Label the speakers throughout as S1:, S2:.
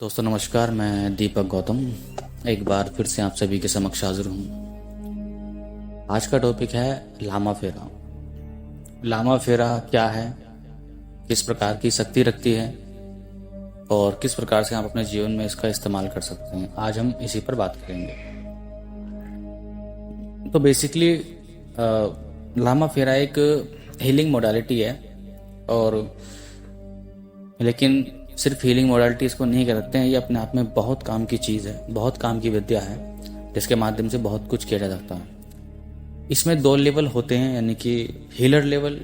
S1: दोस्तों नमस्कार, मैं दीपक गौतम एक बार फिर से आप सभी के समक्ष हाजिर हूँ। आज का टॉपिक है लामा फेरा। लामा फेरा क्या है, किस प्रकार की शक्ति रखती है और किस प्रकार से आप अपने जीवन में इसका इस्तेमाल कर सकते हैं, आज हम इसी पर बात करेंगे। तो बेसिकली लामा फेरा एक हीलिंग मोडालिटी है, और लेकिन सिर्फ हीलिंग मोडालिटी इसको नहीं कर सकते हैं। ये अपने आप में बहुत काम की चीज़ है, बहुत काम की विद्या है, जिसके माध्यम से बहुत कुछ किया जा सकता है। इसमें 2 लेवल होते हैं, यानी कि हीलर लेवल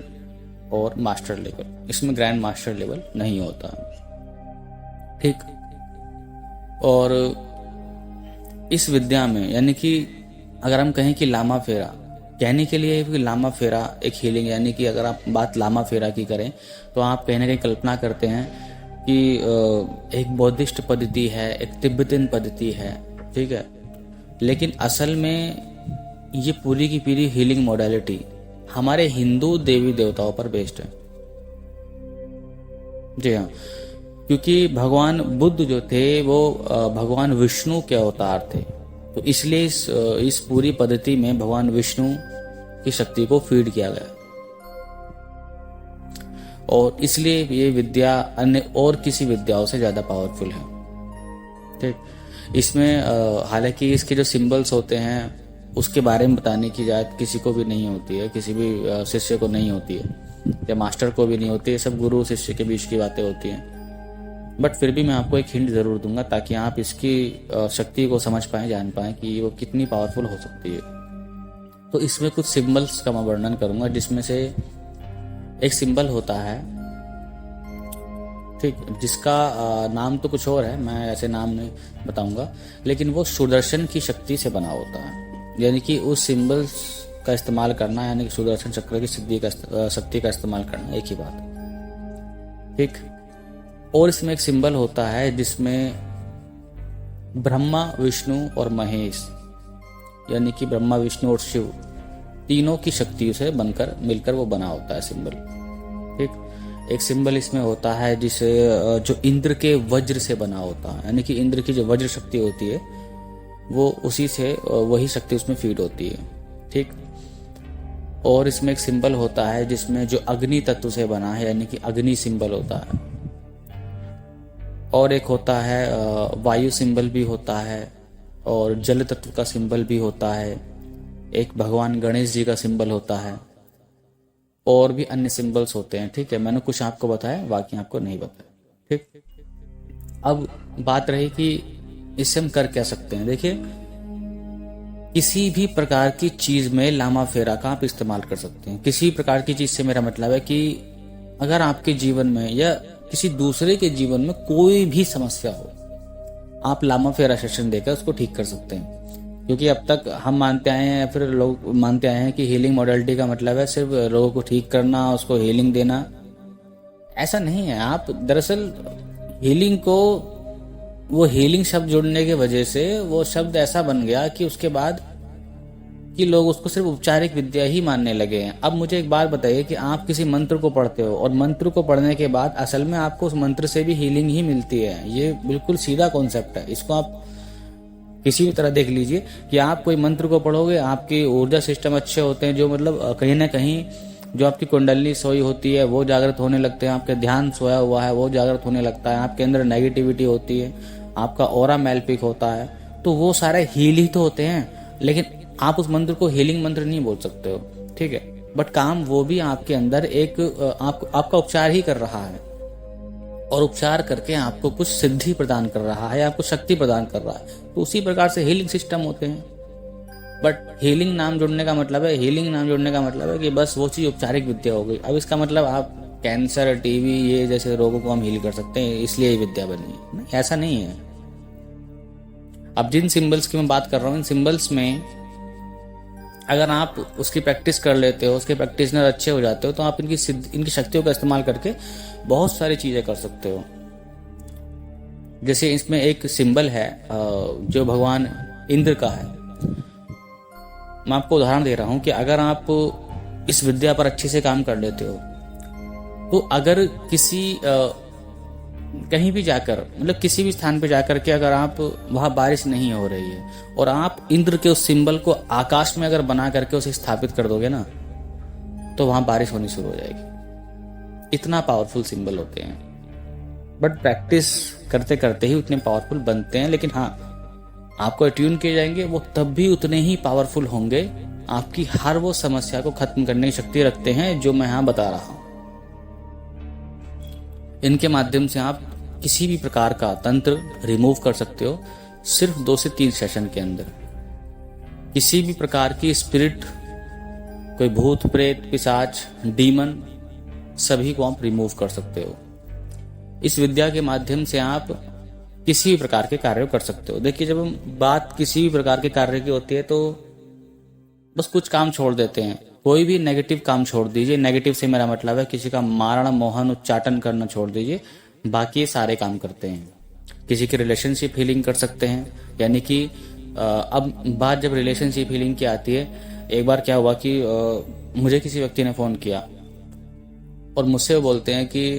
S1: और मास्टर लेवल। इसमें ग्रैंड मास्टर लेवल नहीं होता, ठीक। और इस विद्या में यानी कि अगर हम कहें कि लामा फेरा, कहने के लिए कि लामा फेरा एक हीलिंग, यानी कि अगर आप बात लामा फेरा की करें तो आप कहीं ना कहीं कल्पना करते हैं कि एक बौद्धिस्ट पद्धति है, एक तिब्बतन पद्धति है, ठीक है। लेकिन असल में ये पूरी की पूरी हीलिंग मोडालिटी हमारे हिंदू देवी देवताओं पर बेस्ड है। जी हाँ, क्योंकि भगवान बुद्ध जो थे वो भगवान विष्णु के अवतार थे, तो इसलिए इस पूरी पद्धति में भगवान विष्णु की शक्ति को फीड किया गया, और इसलिए ये विद्या अन्य और किसी विद्याओं से ज़्यादा पावरफुल है, ठीक। इसमें हालांकि इसके जो सिंबल्स होते हैं उसके बारे में बताने की इजाज़त किसी को भी नहीं होती है, किसी भी शिष्य को नहीं होती है, या मास्टर को भी नहीं होती है। सब गुरु शिष्य के बीच की बातें होती हैं। बट फिर भी मैं आपको एक हिंट ज़रूर दूंगा ताकि आप इसकी शक्ति को समझ पाएँ, जान पाएँ कि वो कितनी पावरफुल हो सकती है। तो इसमें कुछ सिंबल्स का मैं वर्णन करूंगा, जिसमें से एक सिंबल होता है, ठीक, जिसका नाम तो कुछ और है, मैं ऐसे नाम नहीं बताऊंगा, लेकिन वो सुदर्शन की शक्ति से बना होता है। यानी कि उस सिंबल्स का इस्तेमाल करना, यानी कि सुदर्शन चक्र की शक्ति का इस्तेमाल करना, एक ही बात, ठीक। और इसमें एक सिंबल होता है जिसमें ब्रह्मा, विष्णु और महेश, यानी कि ब्रह्मा, विष्णु और शिव तीनों की शक्ति से बनकर मिलकर वो बना होता है सिंबल, ठीक। एक सिंबल इसमें होता है जिसे जो इंद्र के वज्र से बना होता है, यानी कि इंद्र की जो वज्र शक्ति होती है वो उसी से वही शक्ति उसमें फीड होती है, ठीक। और इसमें एक सिंबल होता है जिसमें जो अग्नि तत्व से बना है, यानी कि अग्नि सिंबल होता है। और एक होता है वायु सिंबल भी होता है, और जल तत्व का सिंबल भी होता है। एक भगवान गणेश जी का सिंबल होता है, और भी अन्य सिंबल्स होते हैं, ठीक है। मैंने कुछ आपको बताया, बाकी आपको नहीं बताया, ठीक। अब बात रही कि इससे हम कर क्या सकते हैं। देखिए, किसी भी प्रकार की चीज में लामा फेरा का आप इस्तेमाल कर सकते हैं। किसी प्रकार की चीज से मेरा मतलब है कि अगर आपके जीवन में या किसी दूसरे के जीवन में कोई भी समस्या हो, आप लामा फेरा सेशन देकर उसको ठीक कर सकते हैं। क्योंकि अब तक हम मानते आए हैं, फिर लोग मानते आए हैं कि हीलिंग मॉडलिटी का मतलब है सिर्फ लोगों को ठीक करना, उसको हीलिंग देना। ऐसा नहीं है। आप दरअसल हीलिंग को, वो हीलिंग शब्द जुड़ने की वजह से वो शब्द ऐसा बन गया कि उसके बाद कि लोग उसको सिर्फ उपचारिक विद्या ही मानने लगे हैं। अब मुझे एक बात बताइए कि आप किसी मंत्र को पढ़ते हो, और मंत्र को पढ़ने के बाद असल में आपको उस मंत्र से भी हीलिंग ही मिलती है। ये बिल्कुल सीधा कॉन्सेप्ट है। इसको आप किसी भी तरह देख लीजिए कि आप कोई मंत्र को पढ़ोगे, आपकी ऊर्जा सिस्टम अच्छे होते हैं, जो मतलब कहीं ना कहीं जो आपकी कुंडली सोई होती है वो जागृत होने लगते हैं, आपके ध्यान सोया हुआ है वो जागृत होने लगता है, आपके अंदर नेगेटिविटी होती है, आपका ऑरा मेलपिक होता है, तो वो सारे हील ही तो होते हैं। लेकिन आप उस मंत्र को हीलिंग मंत्र नहीं बोल सकते हो, ठीक है। बट काम वो भी आपके अंदर एक आपका उपचार ही कर रहा है, और उपचार करके आपको कुछ सिद्धि प्रदान कर रहा है, आपको शक्ति प्रदान कर रहा है। तो उसी प्रकार से हीलिंग सिस्टम होते हैं। बट हीलिंग नाम जुड़ने का मतलब है कि बस वो चीज औपचारिक विद्या हो गई। अब इसका मतलब आप कैंसर, टीबी, ये जैसे रोगों को हम हील कर सकते हैं, इसलिए ये विद्या बनी है, नहीं, ऐसा नहीं है। अब जिन सिंबल्स की मैं बात कर रहा हूँ, इन सिंबल्स में अगर आप उसकी प्रैक्टिस कर लेते हो, उसके प्रैक्टिशनर अच्छे हो जाते हो, तो आप इनकी शक्तियों का इस्तेमाल करके बहुत सारी चीजें कर सकते हो। जैसे इसमें एक सिंबल है जो भगवान इंद्र का है। मैं आपको उदाहरण दे रहा हूं कि अगर आप इस विद्या पर अच्छे से काम कर लेते हो, तो अगर किसी कहीं भी जाकर, मतलब किसी भी स्थान पे जाकर के अगर आप वहां बारिश नहीं हो रही है और आप इंद्र के उस सिंबल को आकाश में अगर बना करके उसे स्थापित कर दोगे ना, तो वहां बारिश होनी शुरू हो जाएगी। इतना पावरफुल सिंबल होते हैं, बट प्रैक्टिस करते करते ही उतने पावरफुल बनते हैं। लेकिन हाँ, आपको अट्यून किए जाएंगे, वो तब भी उतने ही पावरफुल होंगे। आपकी हर वो समस्या को खत्म करने की शक्ति रखते हैं जो मैं यहां बता रहा हूं। इनके माध्यम से आप किसी भी प्रकार का तंत्र रिमूव कर सकते हो सिर्फ 2 से 3 सेशन के अंदर। किसी भी प्रकार की स्पिरिट, कोई भूत प्रेत पिशाच डीमन, सभी को आप रिमूव कर सकते हो। इस विद्या के माध्यम से आप किसी भी प्रकार के कार्य कर सकते हो। देखिए, जब हम बात किसी भी प्रकार के कार्य की होती है तो बस कुछ काम छोड़ देते हैं। कोई भी नेगेटिव काम छोड़ दीजिए। नेगेटिव से मेरा मतलब है किसी का मारण मोहन उच्चाटन करना छोड़ दीजिए, बाकी सारे काम करते हैं। किसी की रिलेशनशिप हीलिंग कर सकते हैं, यानी कि अब बात जब रिलेशनशिप हीलिंग की आती है, एक बार क्या हुआ कि मुझे किसी व्यक्ति ने फ़ोन किया और मुझसे वो बोलते हैं कि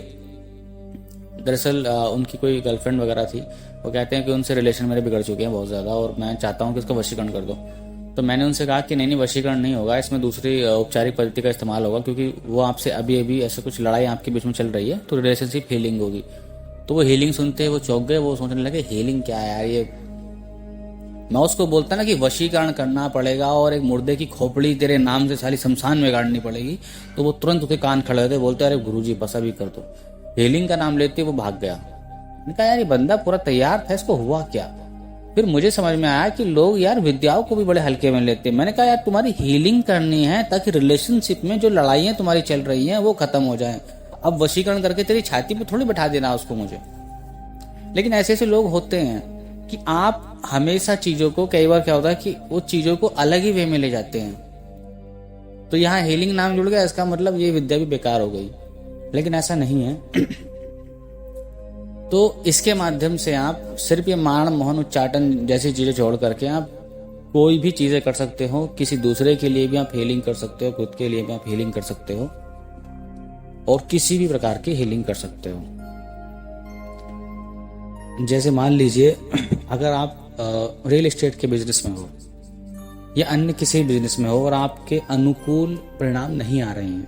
S1: दरअसल उनकी कोई गर्लफ्रेंड वगैरह थी। वो कहते हैं कि उनसे रिलेशन मेरे बिगड़ चुके हैं बहुत ज़्यादा और मैं चाहता हूँ कि उसका वशीकरण कर दो। तो मैंने उनसे कहा कि नहीं वशीकरण नहीं होगा, इसमें दूसरी औपचारिक पद्धति का इस्तेमाल होगा, क्योंकि वो आपसे अभी अभी ऐसा कुछ लड़ाई आपके बीच में चल रही है, तो रिलेशनशिप हीलिंग होगी। तो वो हीलिंग सुनते ही वो चौंक गए। वो सोचने लगे हीलिंग क्या है यार ये। मैं उसको बोलता ना कि वशीकरण करना पड़ेगा और एक मुर्दे की खोपड़ी तेरे नाम से साली शमशान में गाड़नी पड़ेगी, तो वो तुरंत उसके कान खड़े होते, बोलते अरे गुरुजी बस अभी कर दो। हीलिंग का नाम लेते वो भाग गया। मैंने कहा यार ये बंदा पूरा तैयार था, इसको हुआ क्या। फिर मुझे समझ में आया कि लोग यार विद्याओं को भी बड़े हल्के में लेते हैं। मैंने कहा यार तुम्हारी हीलिंग करनी है ताकि रिलेशनशिप में जो लड़ाइयां तुम्हारी चल रही हैं वो खत्म हो जाएं। अब वशीकरण करके तेरी छाती पे थोड़ी बैठा देना उसको मुझे। लेकिन ऐसे ऐसे लोग होते हैं कि आप हमेशा चीजों को, कई बार क्या होता है कि वो चीजों को अलग ही वे में ले जाते हैं। तो यहाँ हीलिंग नाम जुड़ गया, इसका मतलब ये विद्या भी बेकार हो गई। लेकिन ऐसा नहीं है। तो इसके माध्यम से आप सिर्फ ये मारण मोहन उच्चाटन जैसी चीजें छोड़ करके आप कोई भी चीजें कर सकते हो। किसी दूसरे के लिए भी आप हीलिंग कर सकते हो, खुद के लिए भी आप हीलिंग कर सकते हो और किसी भी प्रकार की हीलिंग कर सकते हो। जैसे मान लीजिए अगर आप रियल एस्टेट के बिजनेस में हो या अन्य किसी बिजनेस में हो और आपके अनुकूल परिणाम नहीं आ रहे हैं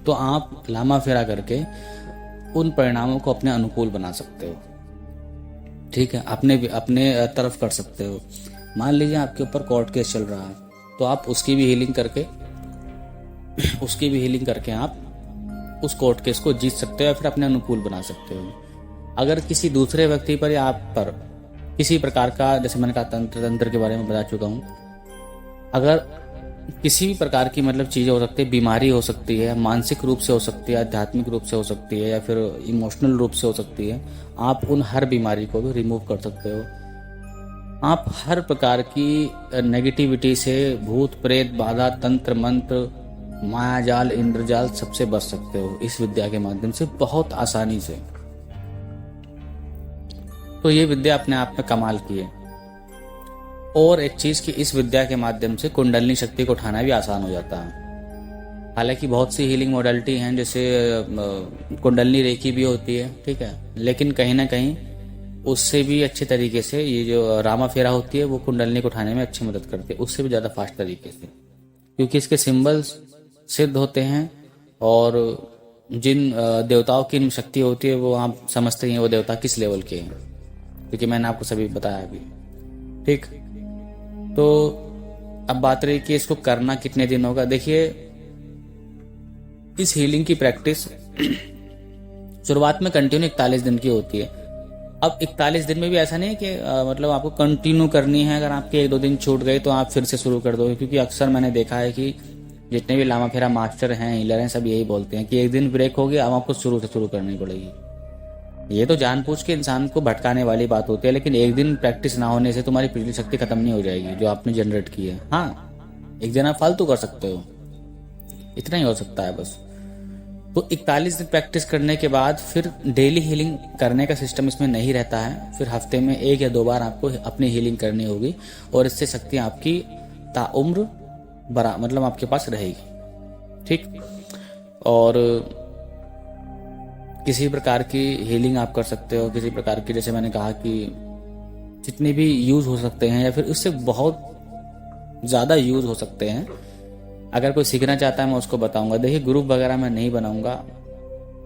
S1: तो आप लामा फेरा करके उन परिणामों को अपने अनुकूल बना सकते हो। ठीक है, अपने तरफ कर सकते हो। मान लीजिए आपके ऊपर कोर्ट केस चल रहा है, तो आप उसकी भी हीलिंग करके आप उस कोर्ट केस को जीत सकते हो या फिर अपने अनुकूल बना सकते हो। अगर किसी दूसरे व्यक्ति पर या आप पर किसी प्रकार का, जैसे मैंने कहा तंत्र के बारे में बता चुका हूं, अगर किसी भी प्रकार की मतलब चीजें हो सकती है, बीमारी हो सकती है, मानसिक रूप से हो सकती है, आध्यात्मिक रूप से हो सकती है या फिर इमोशनल रूप से हो सकती है, आप उन हर बीमारी को भी रिमूव कर सकते हो। आप हर प्रकार की नेगेटिविटी से, भूत प्रेत बाधा, तंत्र मंत्र, मायाजाल, इंद्रजाल सबसे बच सकते हो इस विद्या के माध्यम से बहुत आसानी से। तो ये विद्या अपने आप में कमाल की है। और एक चीज कि इस विद्या के माध्यम से कुंडलिनी शक्ति को उठाना भी आसान हो जाता है। हालांकि बहुत सी हीलिंग मॉडलिटी हैं, जैसे कुंडलिनी रेकी भी होती है, ठीक है, लेकिन कहीं ना कहीं उससे भी अच्छे तरीके से ये जो रामा फेरा होती है वो कुंडलिनी को उठाने में अच्छी मदद करती है, उससे भी ज्यादा फास्ट तरीके से, क्योंकि इसके सिंबल्स सिद्ध होते हैं और जिन देवताओं की शक्ति होती है वो आप समझते हैं वो देवता किस लेवल के हैं, क्योंकि मैंने आपको सभी बताया अभी। ठीक, तो अब बात रही कि इसको करना कितने दिन होगा। देखिए, इस हीलिंग की प्रैक्टिस शुरुआत में कंटिन्यू 41 दिन की होती है। अब 41 दिन में भी ऐसा नहीं है कि मतलब आपको कंटिन्यू करनी है। अगर आपके 1-2 दिन छूट गए तो आप फिर से शुरू कर दोगे, क्योंकि अक्सर मैंने देखा है कि जितने भी लामा फेरा मास्टर हैं, हीलर हैं, सब यही बोलते हैं कि एक दिन ब्रेक हो गया, अब आपको शुरू से शुरू करनी पड़ेगी। ये तो जानबूझ के इंसान को भटकाने वाली बात होती है, लेकिन एक दिन प्रैक्टिस ना होने से तुम्हारी पिछली शक्ति खत्म नहीं हो जाएगी जो आपने जनरेट की है। हाँ, एक दिन आप फालतू कर सकते हो, इतना ही हो सकता है बस। तो 41 दिन प्रैक्टिस करने के बाद फिर डेली हीलिंग करने का सिस्टम इसमें नहीं रहता है। फिर हफ्ते में 1 या 2 बार आपको अपनी हीलिंग करनी होगी और इससे शक्ति आपकी ताउम्र मतलब आपके पास रहेगी। ठीक, और किसी प्रकार की हीलिंग आप कर सकते हो, किसी प्रकार की, जैसे मैंने कहा कि जितने भी यूज़ हो सकते हैं या फिर उससे बहुत ज़्यादा यूज़ हो सकते हैं। अगर कोई सीखना चाहता है मैं उसको बताऊंगा। देखिए ग्रुप वगैरह मैं नहीं बनाऊंगा,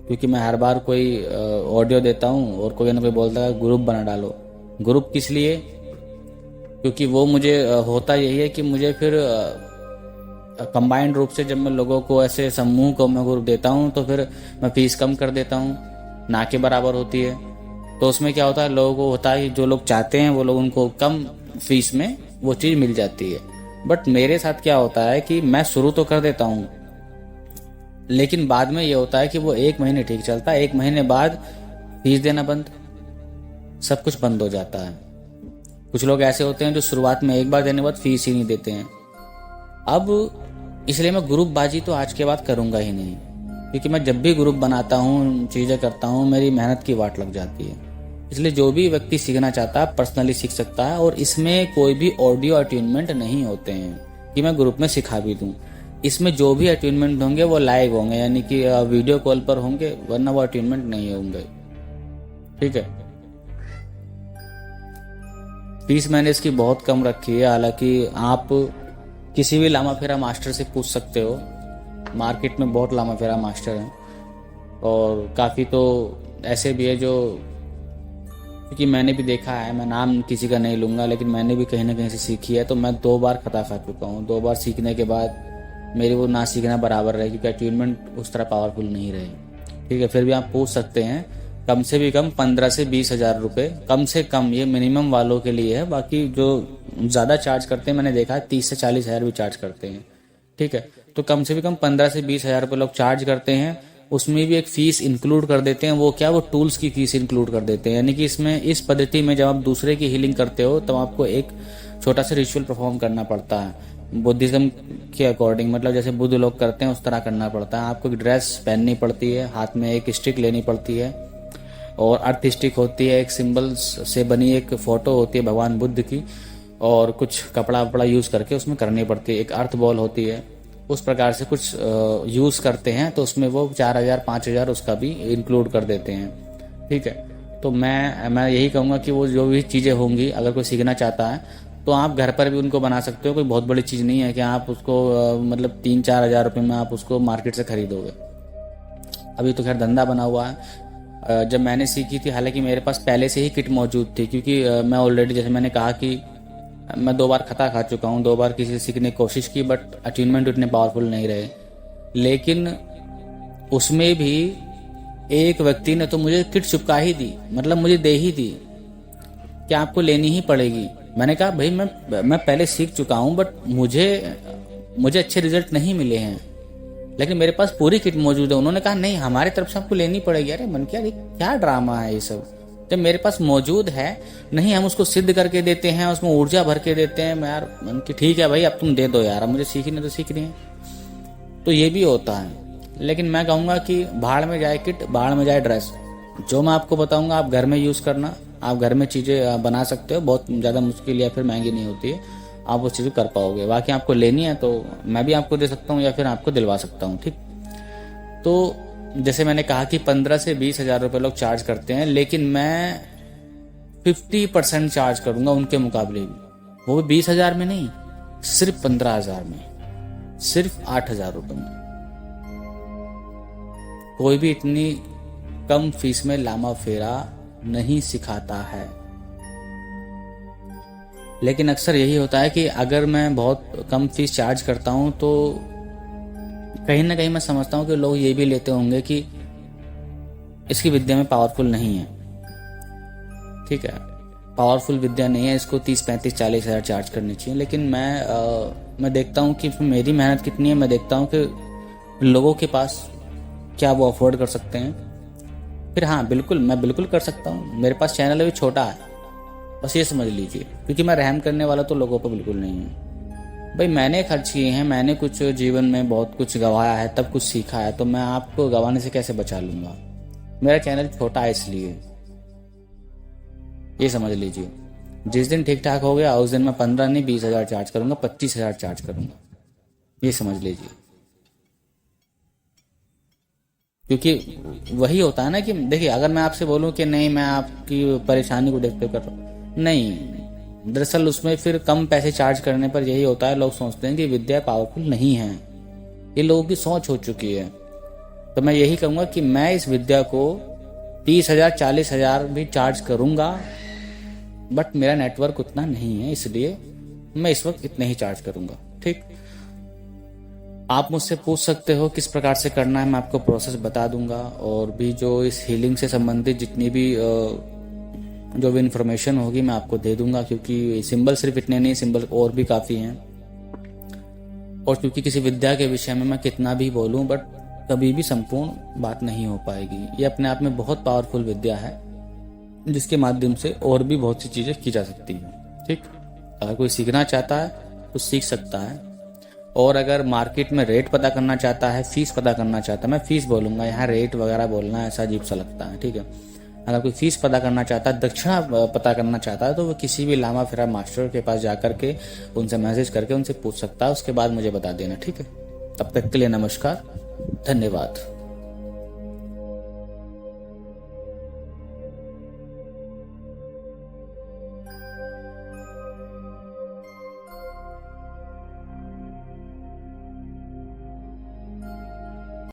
S1: क्योंकि मैं हर बार कोई ऑडियो देता हूँ और कोई ना कोई बोलता है ग्रुप बना डालो। ग्रुप किस लिए? क्योंकि वो मुझे होता यही है कि मुझे फिर कंबाइंड रूप से जब मैं लोगों को ऐसे समूह को मैं ग्रुप देता हूँ तो फिर मैं फीस कम कर देता हूँ, ना के बराबर होती है। तो उसमें क्या होता है, लोगों को होता है जो लोग चाहते हैं वो लोग, उनको कम फीस में वो चीज़ मिल जाती है। बट मेरे साथ क्या होता है कि मैं शुरू तो कर देता हूँ, लेकिन बाद में ये होता है कि वो 1 महीने ठीक चलता है, 1 महीने बाद फीस देना बंद, सब कुछ बंद हो जाता है। कुछ लोग ऐसे होते हैं जो शुरुआत में एक बार देने के बाद फीस ही नहीं देते हैं। अब इसलिए मैं ग्रुप बाजी तो आज के बाद करूंगा ही नहीं, क्योंकि मैं जब भी ग्रुप बनाता हूँ, चीज़ें करता हूँ, मेरी मेहनत की वाट लग जाती है। इसलिए जो भी व्यक्ति सीखना चाहता है पर्सनली सीख सकता है, और इसमें कोई भी ऑडियो अटेन्मेंट नहीं होते हैं कि मैं ग्रुप में सिखा भी दूं। इसमें जो भी अटेन्मेंट होंगे वो लाइव होंगे, यानी कि वीडियो कॉल पर होंगे, वरना वो अटेन्मेंट नहीं होंगे। ठीक है। फीस मैंने इसकी बहुत कम रखी है, हालांकि आप किसी भी लामा फेरा मास्टर से पूछ सकते हो। मार्केट में बहुत लामा फेरा मास्टर हैं, और काफ़ी तो ऐसे भी है जो, क्योंकि मैंने भी देखा है, मैं नाम किसी का नहीं लूँगा, लेकिन मैंने भी कहीं ना कहीं से सीखी है। तो मैं 2 बार खता खा चुका हूँ। 2 बार सीखने के बाद मेरे वो ना सीखना बराबर रहे, क्योंकि अट्यूनमेंट उस तरह पावरफुल नहीं रहे। ठीक है। फिर भी आप पूछ सकते हैं, कम से भी कम 15 से 20 हज़ार रुपये, कम से कम, ये मिनिमम वालों के लिए है। बाकी जो ज़्यादा चार्ज करते हैं मैंने देखा है 30 से 40 हज़ार भी चार्ज करते हैं। ठीक है। तो कम से भी कम 15 से 20 हज़ार रुपये लोग चार्ज करते हैं। उसमें भी एक फीस इंक्लूड कर देते हैं। वो क्या, वो टूल्स की फीस इंक्लूड कर देते हैं। यानी कि इसमें, इस पद्धति में जब आप दूसरे की हीलिंग करते हो तब आपको एक छोटा सा रिचुअल परफॉर्म करना पड़ता है बुद्धिज्म के अकॉर्डिंग, मतलब जैसे बुद्ध लोग करते हैं उस तरह करना पड़ता है। आपको एक ड्रेस पहननी पड़ती है, हाथ में एक स्टिक लेनी पड़ती है, और अर्थ स्टिक होती है, एक सिंबल्स से बनी एक फोटो होती है भगवान बुद्ध की, और कुछ कपड़ा वपड़ा यूज़ करके उसमें करनी पड़ती है। एक अर्थ बॉल होती है, उस प्रकार से कुछ यूज़ करते हैं। तो उसमें वो 4,000 5,000 उसका भी इंक्लूड कर देते हैं। ठीक है। तो मैं यही कहूँगा कि वो जो भी चीज़ें होंगी, अगर कोई सीखना चाहता है तो आप घर पर भी उनको बना सकते हो। कोई बहुत बड़ी चीज़ नहीं है कि आप उसको मतलब 3-4 हज़ार रुपये में आप उसको मार्केट से खरीदोगे। अभी तो खैर धंधा बना हुआ है। जब मैंने सीखी थी, हालांकि मेरे पास पहले से ही किट मौजूद थी, क्योंकि मैं ऑलरेडी, जैसे मैंने कहा कि मैं 2 बार खता खा चुका हूँ। 2 बार किसी से सीखने की कोशिश की, बट अट्यूनमेंट उतने पावरफुल नहीं रहे। लेकिन उसमें भी एक व्यक्ति ने तो मुझे किट चिपका ही दी, मतलब मुझे दे ही दी कि आपको लेनी ही पड़ेगी। मैंने कहा भाई मैं पहले सीख चुका हूँ, बट मुझे अच्छे रिजल्ट नहीं मिले हैं, लेकिन मेरे पास पूरी किट मौजूद है। उन्होंने कहा नहीं, हमारी तरफ से आपको लेनी पड़ेगी। अरे मन क्या ड्रामा है ये सब, जब मेरे पास मौजूद है। नहीं, हम उसको सिद्ध करके देते हैं, उसमें ऊर्जा भर के देते हैं। मैं यार मन की ठीक है भाई, अब तुम दे दो यार, अब मुझे सीखनी तो सीखनी है। तो ये भी होता है। लेकिन मैं कहूँगा कि भाड़ में जाए किट, भाड़ में जाए ड्रेस। जो मैं आपको बताऊंगा आप घर में यूज़ करना। आप घर में चीज़ें बना सकते हो, बहुत ज़्यादा मुश्किल या फिर महंगी नहीं होती है, आप वो चीज़ें कर पाओगे। बाकी आपको लेनी है तो मैं भी आपको दे सकता हूँ, या फिर आपको दिलवा सकता हूँ। ठीक। तो जैसे मैंने कहा कि 15 से 20 हज़ार रुपये लोग चार्ज करते हैं, लेकिन मैं 50% चार्ज करूंगा उनके मुकाबले भी। वो भी 20 हज़ार में नहीं, सिर्फ 15 हज़ार में, सिर्फ 8 हज़ार रुपये में। कोई भी इतनी कम फीस में लामा फेरा नहीं सिखाता है। लेकिन अक्सर यही होता है कि अगर मैं बहुत कम फीस चार्ज करता हूं तो कहीं ना कहीं मैं समझता हूं कि लोग ये भी लेते होंगे कि इसकी विद्या में पावरफुल नहीं है। ठीक है, पावरफुल विद्या नहीं है, इसको 30, 35, 40 हज़ार चार्ज करनी चाहिए। लेकिन मैं देखता हूं कि मेरी मेहनत कितनी है, मैं देखता हूं कि लोगों के पास क्या वो अफोर्ड कर सकते हैं। फिर हाँ, बिल्कुल मैं बिल्कुल कर सकता हूँ। मेरे पास चैनल अभी छोटा है, बस ये समझ लीजिए, क्योंकि मैं रहम करने वाला तो लोगों पर बिल्कुल नहीं हूँ। भाई मैंने खर्च किए हैं, मैंने कुछ जीवन में बहुत कुछ गंवाया है, तब कुछ सीखा है, तो मैं आपको गंवाने से कैसे बचा लूंगा। मेरा चैनल छोटा है इसलिए, ये समझ लीजिए। जिस दिन ठीक ठाक हो गया उस दिन मैं 15 नहीं 20 हज़ार चार्ज करूंगा, 25 हज़ार चार्ज करूंगा, ये समझ लीजिए। क्योंकि वही होता है ना कि देखिए, अगर मैं आपसे बोलूं कि नहीं मैं आपकी परेशानी को देखते हुए कर रहा हूँ, नहीं, दरअसल उसमें फिर कम पैसे चार्ज करने पर यही होता है, लोग सोचते हैं कि विद्या पावरफुल नहीं है। ये लोगों की सोच हो चुकी है। तो मैं यही कहूंगा कि मैं इस विद्या को 30,000 40,000 भी चार्ज करूंगा, बट मेरा नेटवर्क उतना नहीं है, इसलिए मैं इस वक्त इतने ही चार्ज करूंगा। ठीक, आप मुझसे पूछ सकते हो किस प्रकार से करना है, मैं आपको प्रोसेस बता दूंगा। और भी जो इस हीलिंग से संबंधित जितनी भी जो भी इन्फॉर्मेशन होगी मैं आपको दे दूंगा, क्योंकि सिंबल सिर्फ इतने नहीं, सिंबल और भी काफ़ी हैं। और क्योंकि किसी विद्या के विषय में मैं कितना भी बोलूं, बट कभी भी संपूर्ण बात नहीं हो पाएगी। ये अपने आप में बहुत पावरफुल विद्या है, जिसके माध्यम से और भी बहुत सी चीज़ें की जा सकती हैं। ठीक, अगर कोई सीखना चाहता है तो सीख सकता है। और अगर मार्केट में रेट पता करना चाहता है, फीस पता करना चाहता है, मैं फीस बोलूंगा, यहाँ रेट वगैरह बोलना ऐसा अजीब सा लगता है। ठीक है, अगर कोई फीस पता करना चाहता है, दक्षिणा पता करना चाहता है, तो वो किसी भी लामा फिरा मास्टर के पास जाकर के उनसे मैसेज करके उनसे पूछ सकता है, उसके बाद मुझे बता देना। ठीक है, तब तक के लिए नमस्कार, धन्यवाद।